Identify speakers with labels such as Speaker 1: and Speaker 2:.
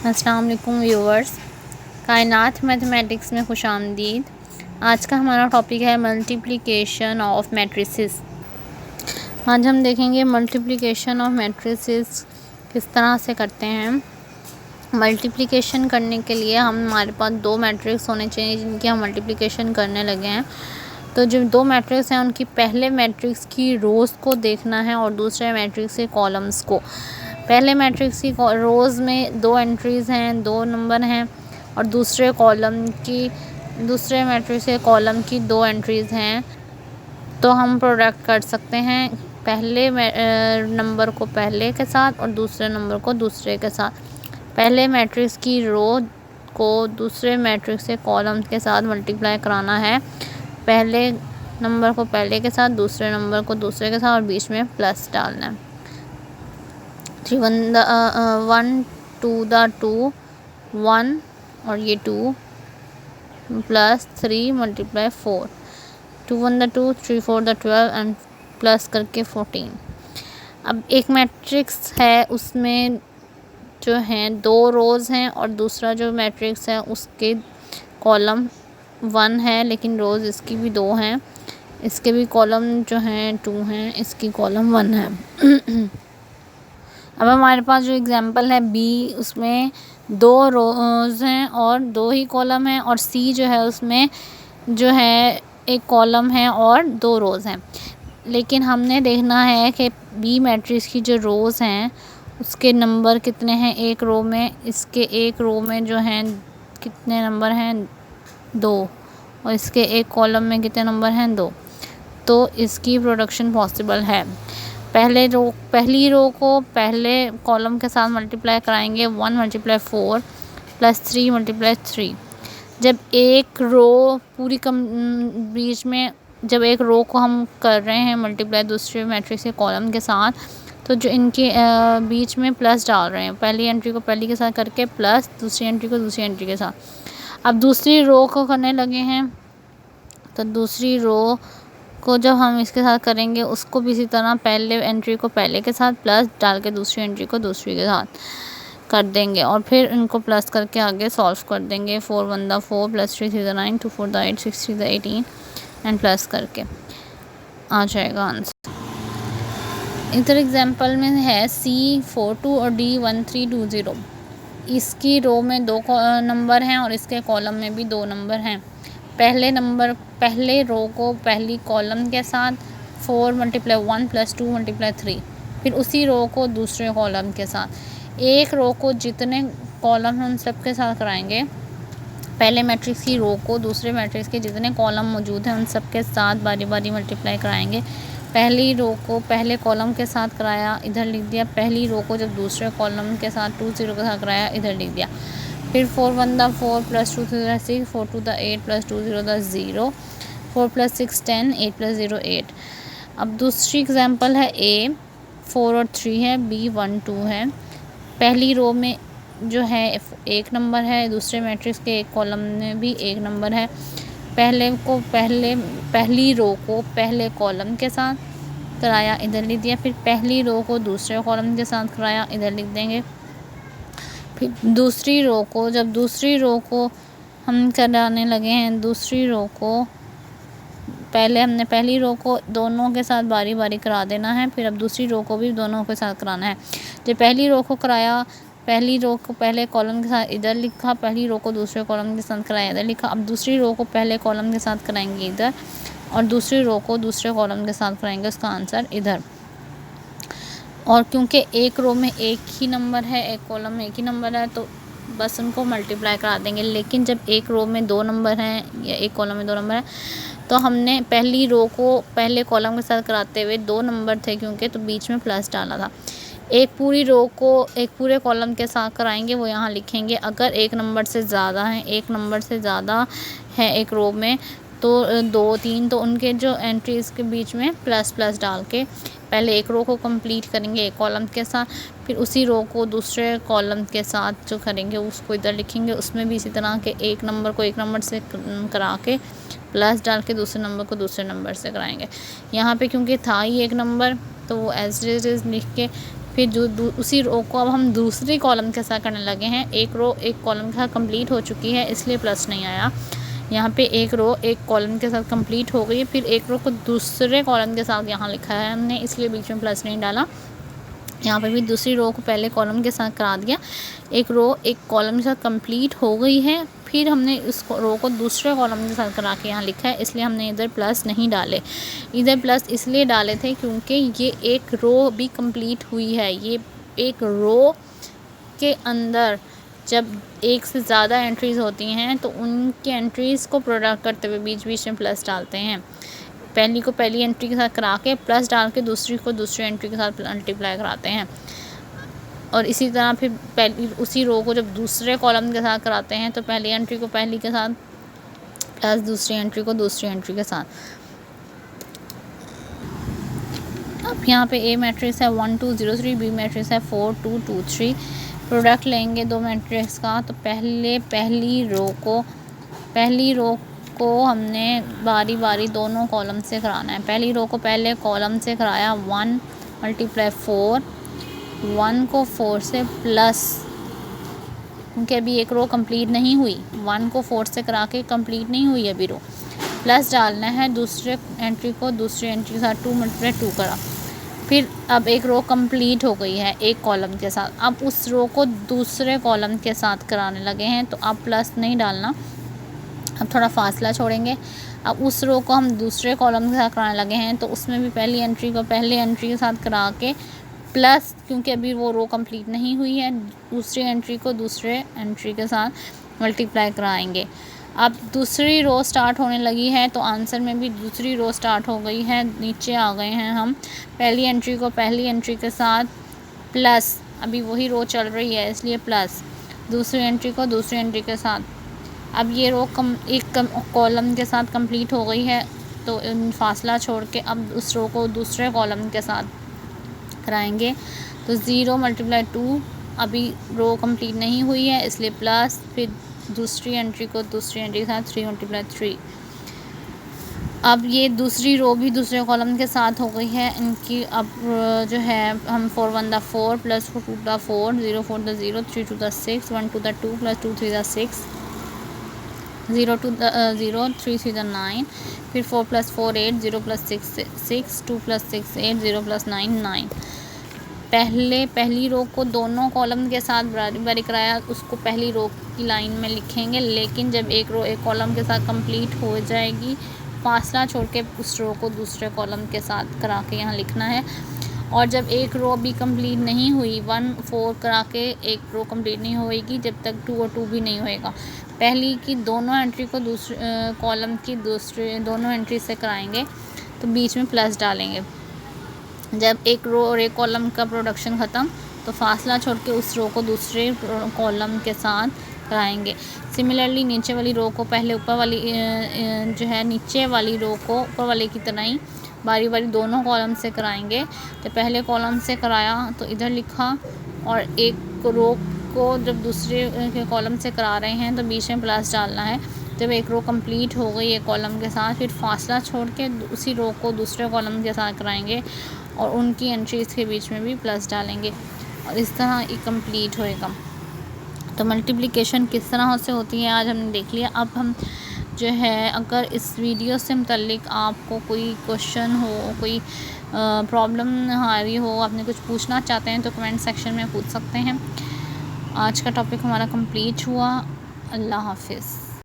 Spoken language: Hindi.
Speaker 1: अस्सलाम वालेकुम व्यूअर्स, कायनात मैथमेटिक्स में खुशामदीद। आज का हमारा टॉपिक है मल्टीप्लिकेशन ऑफ मैट्रिसेस। आज हम देखेंगे मल्टीप्लिकेशन ऑफ मैट्रिसेस किस तरह से करते हैं। मल्टीप्लिकेशन करने के लिए हमारे पास दो मैट्रिक्स होने चाहिए जिनकी हम मल्टीप्लिकेशन करने लगे हैं। तो जो दो मैट्रिक्स हैं उनकी पहले मैट्रिक्स की रोज़ को देखना है और दूसरे मैट्रिक्स के कॉलम्स को। पहले मैट्रिक्स की रोज़ में दो एंट्रीज़ हैं, दो नंबर हैं, और दूसरे मैट्रिक्स के कॉलम की दो एंट्रीज़ हैं। तो हम प्रोडक्ट कर सकते हैं पहले नंबर को पहले के साथ और दूसरे नंबर को दूसरे के साथ। पहले मैट्रिक्स की रो को दूसरे मैट्रिक्स के कॉलम के साथ मल्टीप्लाई कराना है। पहले नंबर को पहले के साथ, दूसरे नंबर को दूसरे के साथ, और बीच में प्लस डालना है। 1 2 2 1 और ये 2 प्लस 3 मल्टीप्लाई 4, 2 1 2 3 4 12 एंड प्लस करके 14। अब एक मैट्रिक्स है उसमें जो हैं दो रोज़ हैं और दूसरा जो मैट्रिक्स है उसके कॉलम 1 है लेकिन रोज़ इसकी भी 2 हैं। इसके भी कॉलम जो हैं 2 हैं, इसकी कॉलम 1 है। अब हमारे पास जो एग्जांपल है बी, उसमें दो रोज़ हैं और दो ही कॉलम हैं, और सी जो है उसमें जो है एक कॉलम है और दो रोज़ हैं। लेकिन हमने देखना है कि बी मैट्रिक्स की जो रोज़ हैं उसके नंबर कितने हैं एक रो में। इसके एक रो में जो हैं कितने नंबर हैं, 2, और इसके एक कॉलम में कितने नंबर हैं, 2। तो इसकी प्रोडक्शन पॉसिबल है। पहली रो को पहले कॉलम के साथ मल्टीप्लाई कराएंगे, 1 मल्टीप्लाई 4 प्लस 3 मल्टीप्लाई 3। जब एक रो बीच में जब एक रो को हम कर रहे हैं मल्टीप्लाई दूसरे मैट्रिक्स के कॉलम के साथ, तो जो इनके बीच में प्लस डाल रहे हैं, पहली एंट्री को पहली के साथ करके प्लस दूसरी एंट्री को दूसरी एंट्री के साथ। अब दूसरी रो को करने लगे हैं, तो दूसरी रो को जब हम इसके साथ करेंगे उसको भी इसी तरह पहले एंट्री को पहले के साथ प्लस डाल के दूसरी एंट्री को दूसरी के साथ कर देंगे, और फिर इनको प्लस करके आगे सॉल्व कर देंगे। 4 1 4 प्लस 3 3 9 2 4 8 6 3 18 एंड प्लस करके आ जाएगा आंसर। इधर एग्जांपल में है C 4 2 और D 1 3 2 0। इसकी रो में दो नंबर हैं और इसके कॉलम में भी दो नंबर हैं। पहले रो को पहली कॉलम के साथ 4 मल्टीप्लाई 1 प्लस 2 मल्टीप्लाई 3, फिर उसी रो को दूसरे कॉलम के साथ। एक रो को जितने कॉलम हैं उन सब के साथ कराएंगे। पहले मैट्रिक्स की रो को दूसरे मैट्रिक्स के जितने कॉलम मौजूद हैं उन सब के साथ बारी बारी मल्टीप्लाई कराएंगे। पहली रो को पहले कॉलम के साथ कराया, इधर लिख दिया। पहली रो को जब दूसरे कॉलम के साथ 2 0 के साथ कराया, इधर लिख दिया। फिर 4 1 4 प्लस 2 3 6 4 2 8 प्लस 2 0 0 4 प्लस 6 10 8 प्लस 0 8। अब दूसरी एग्जांपल है A 4 और 3 है, B 1 2 है। पहली रो में जो है एक नंबर है, दूसरे मैट्रिक्स के एक कॉलम में भी एक नंबर है। पहली रो को पहले कॉलम के साथ कराया, इधर लिख दिया। फिर पहली रो को दूसरे कॉलम के साथ कराया, इधर लिख देंगे। फिर दूसरी रो को हम कराने लगे हैं, दूसरी रो को हमने पहली रो को दोनों के साथ बारी बारी करा देना है। फिर अब दूसरी रो को भी दोनों के साथ कराना है। जब पहली रो को कराया, पहली रो को पहले कॉलम के साथ इधर लिखा, पहली रो को दूसरे कॉलम के साथ कराया, इधर लिखा। अब दूसरी रो को पहले कॉलम के साथ कराएंगे इधर, और दूसरी रो को दूसरे कॉलम के साथ कराएंगे, उसका आंसर इधर। और क्योंकि एक रो में एक ही नंबर है, एक कॉलम में एक ही नंबर है, तो बस उनको मल्टीप्लाई करा देंगे। लेकिन जब एक रो में दो नंबर हैं या एक कॉलम में दो नंबर हैं, तो हमने पहली रो को पहले कॉलम के साथ कराते हुए दो नंबर थे क्योंकि, तो बीच में प्लस डाला था। एक पूरी रो को एक पूरे कॉलम के साथ कराएंगे, वो यहाँ लिखेंगे। अगर एक नंबर से ज़्यादा है एक रो में, तो 2 3, तो उनके जो एंट्रीज़ के बीच में प्लस प्लस डाल के पहले एक रो को कंप्लीट करेंगे एक कॉलम के साथ, फिर उसी रो को दूसरे कॉलम के साथ जो करेंगे उसको इधर लिखेंगे। उसमें भी इसी तरह के एक नंबर को एक नंबर से करा के प्लस डाल के दूसरे नंबर को दूसरे नंबर से कराएंगे। यहाँ पे क्योंकि था ही एक नंबर, तो वो एज इट इज़ लिख के फिर जो उसी रो को अब हम दूसरी कॉलम के साथ करने लगे हैं। एक रो एक कॉलम के साथ कंप्लीट हो चुकी है, इसलिए प्लस नहीं आया। यहाँ पे एक रो एक कॉलम के साथ कंप्लीट हो गई है, फिर एक रो को दूसरे कॉलम के साथ यहाँ लिखा है हमने, इसलिए बीच में प्लस नहीं डाला। यहाँ पे भी दूसरी रो को पहले कॉलम के साथ करा दिया। एक रो एक कॉलम के साथ कंप्लीट हो गई है, फिर हमने इस रो को दूसरे कॉलम के साथ करा के यहाँ लिखा है, इसलिए हमने इधर प्लस नहीं डाले। इधर प्लस इसलिए डाले थे क्योंकि ये एक रो भी कंप्लीट हुई है। ये एक रो के अंदर जब एक से ज़्यादा एंट्रीज़ होती हैं तो उनकी एंट्रीज़ को प्रोडक्ट करते हुए बीच बीच में प्लस डालते हैं। पहली को पहली एंट्री के साथ करा के प्लस डाल के दूसरी को दूसरी एंट्री के साथ मल्टीप्लाई कराते हैं। और इसी तरह फिर पहली उसी रो को जब दूसरे कॉलम के साथ कराते हैं तो पहली एंट्री को पहली के साथ प्लस दूसरी एंट्री को दूसरी एंट्री के साथ। अब यहाँ पे ए मैट्रिक्स है 1 2 0 3, बी मैट्रिक्स है 4 2 2 3। प्रोडक्ट लेंगे दो मैट्रिक्स का, तो पहली रो को हमने बारी बारी दोनों कॉलम से कराना है। पहली रो को पहले कॉलम से कराया 1 × 4, 1 को 4 से प्लस, क्योंकि अभी एक रो कंप्लीट नहीं हुई, 1 को 4 से करा के कंप्लीट नहीं हुई अभी रो, प्लस डालना है दूसरे एंट्री को दूसरी एंट्री के साथ 2 × 2 करा। फिर अब एक रो कंप्लीट हो गई है एक कॉलम के साथ, अब उस रो को दूसरे कॉलम के साथ कराने लगे हैं, तो अब प्लस नहीं डालना, अब थोड़ा फासला छोड़ेंगे। अब उस रो को हम दूसरे कॉलम के साथ कराने लगे हैं, तो उसमें भी पहली एंट्री को पहले एंट्री के साथ करा के प्लस, क्योंकि अभी वो रो कंप्लीट नहीं हुई है, दूसरी एंट्री को दूसरे एंट्री के साथ मल्टीप्लाई कराएंगे। अब दूसरी रो स्टार्ट होने लगी है, तो आंसर में भी दूसरी रो स्टार्ट हो गई है, नीचे आ गए हैं हम। पहली एंट्री को पहली एंट्री के साथ प्लस, अभी वही रो चल रही है इसलिए प्लस, दूसरी एंट्री को दूसरी एंट्री के साथ। अब ये रो एक कॉलम के साथ कंप्लीट हो गई है, तो फासला छोड़ के अब उस रो को दूसरे कॉलम के साथ कराएंगे। तो 0 × 2, अभी रो कंप्लीट नहीं हुई है इसलिए प्लस, फिर दूसरी एंट्री को दूसरी एंट्री के साथ 3 × 3। अब ये दूसरी रो भी दूसरे कॉलम के साथ हो गई है इनकी। अब जो है हम 4 1 4 + 4 2 4, 0 4 0, 3 2 6, 1 2 2 + 2 3 6, 0 2 0, 3 3 9, फिर 4 + 4 8, 0 + 6 6, 2 + 6 8, 0 + 9 9। पहली रो को दोनों कॉलम के साथ बारी कराया, उसको पहली रो की लाइन में लिखेंगे, लेकिन जब एक रो एक कॉलम के साथ कंप्लीट हो जाएगी, फासला छोड़ के उस रो को दूसरे कॉलम के साथ करा के यहाँ लिखना है। और जब एक रो अभी कंप्लीट नहीं हुई, 1 4 करा के एक रो कंप्लीट नहीं होएगी जब तक 2 और 2 भी नहीं होएगा। पहली की दोनों एंट्री को दूसरे कॉलम की दूसरे दोनों एंट्री से कराएंगे, तो बीच में प्लस डालेंगे। जब एक रो और एक कॉलम का प्रोडक्शन ख़त्म, तो फासला छोड़ के उस रो को दूसरे कॉलम के साथ कराएंगे। सिमिलरली नीचे वाली रो को पहले ऊपर वाली जो है नीचे वाली रो को ऊपर वाले की तरह ही बारी बारी दोनों कॉलम से कराएंगे। तो पहले कॉलम से कराया तो इधर लिखा, और एक रो को जब दूसरे के कॉलम से करा रहे हैं तो बीच में प्लस डालना है। जब एक रो कंप्लीट हो गई एक कॉलम के साथ, फिर फासला छोड़ के उसी रो को दूसरे कॉलम के साथ कराएंगे और उनकी एंट्रीज़ के बीच में भी प्लस डालेंगे, और इस तरह ये कंप्लीट होएगा। तो मल्टीप्लिकेशन किस तरह से होती है आज हमने देख लिया। अब हम जो है, अगर इस वीडियो से मुतल्लिक आपको कोई क्वेश्चन हो, कोई प्रॉब्लम आ रही हो, आपने कुछ पूछना चाहते हैं, तो कमेंट सेक्शन में पूछ सकते हैं। आज का टॉपिक हमारा कंप्लीट हुआ। अल्लाह हाफिज़।